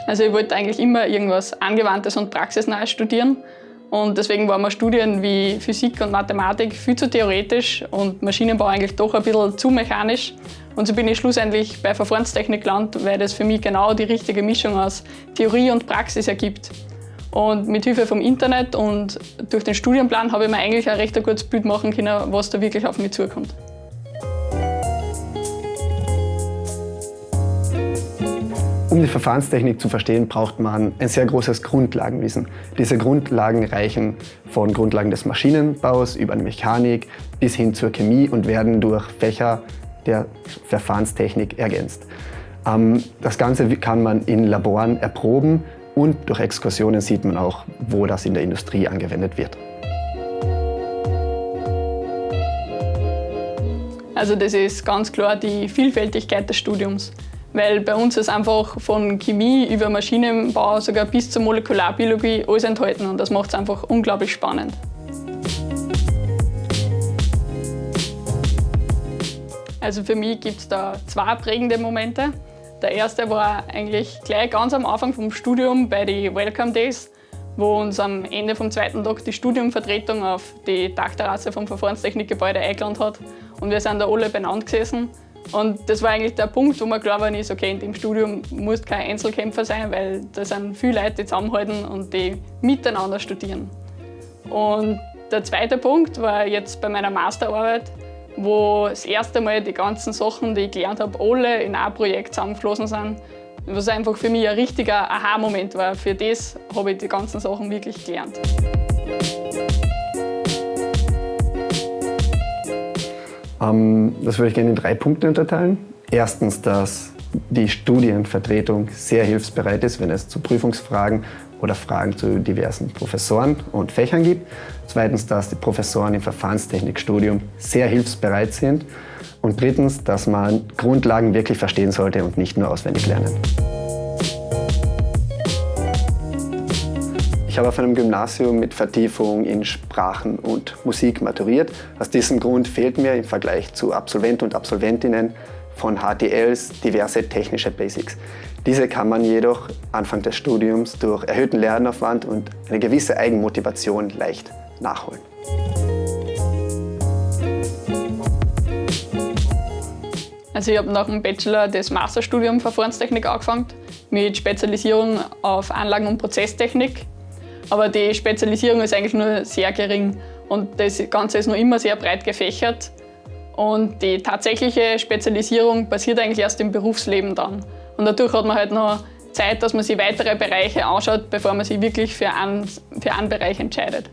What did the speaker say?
Also ich wollte eigentlich immer irgendwas Angewandtes und Praxisnahes studieren. Und deswegen waren mir Studien wie Physik und Mathematik viel zu theoretisch und Maschinenbau eigentlich doch ein bisschen zu mechanisch. Und so bin ich schlussendlich bei Verfahrenstechnik gelandet, weil das für mich genau die richtige Mischung aus Theorie und Praxis ergibt. Und mit Hilfe vom Internet und durch den Studienplan habe ich mir eigentlich ein recht gutes Bild machen können, was da wirklich auf mich zukommt. Um die Verfahrenstechnik zu verstehen, braucht man ein sehr großes Grundlagenwissen. Diese Grundlagen reichen von Grundlagen des Maschinenbaus über die Mechanik bis hin zur Chemie und werden durch Fächer der Verfahrenstechnik ergänzt. Das Ganze kann man in Laboren erproben und durch Exkursionen sieht man auch, wo das in der Industrie angewendet wird. Also das ist ganz klar die Vielfältigkeit des Studiums. Weil bei uns ist einfach von Chemie über Maschinenbau sogar bis zur Molekularbiologie alles enthalten und das macht es einfach unglaublich spannend. Also für mich gibt es da zwei prägende Momente. Der erste war eigentlich gleich ganz am Anfang vom Studium bei den Welcome Days, wo uns am Ende vom zweiten Tag die Studiumvertretung auf die Dachterrasse vom Verfahrenstechnikgebäude eingeladen hat und wir sind da alle beieinander gesessen. Und das war eigentlich der Punkt, wo mir klar war, okay, in dem Studium musst du kein Einzelkämpfer sein, weil da sind viele Leute, die zusammenhalten und die miteinander studieren. Und der zweite Punkt war jetzt bei meiner Masterarbeit, wo das erste Mal die ganzen Sachen, die ich gelernt habe, alle in ein Projekt zusammengeflossen sind. Was einfach für mich ein richtiger Aha-Moment war. Für das habe ich die ganzen Sachen wirklich gelernt. Das würde ich gerne in 3 Punkte unterteilen. Erstens, dass die Studienvertretung sehr hilfsbereit ist, wenn es zu Prüfungsfragen oder Fragen zu diversen Professoren und Fächern gibt. Zweitens, dass die Professoren im Verfahrenstechnikstudium sehr hilfsbereit sind. Und drittens, dass man Grundlagen wirklich verstehen sollte und nicht nur auswendig lernen. Ich habe auf einem Gymnasium mit Vertiefung in Sprachen und Musik maturiert. Aus diesem Grund fehlt mir im Vergleich zu Absolventen und Absolventinnen von HTLs diverse technische Basics. Diese kann man jedoch Anfang des Studiums durch erhöhten Lernaufwand und eine gewisse Eigenmotivation leicht nachholen. Also ich habe nach dem Bachelor das Masterstudium Verfahrenstechnik angefangen, mit Spezialisierung auf Anlagen- und Prozesstechnik. Aber die Spezialisierung ist eigentlich nur sehr gering und das Ganze ist noch immer sehr breit gefächert. Und die tatsächliche Spezialisierung passiert eigentlich erst im Berufsleben dann. Und dadurch hat man halt noch Zeit, dass man sich weitere Bereiche anschaut, bevor man sich wirklich für einen Bereich entscheidet.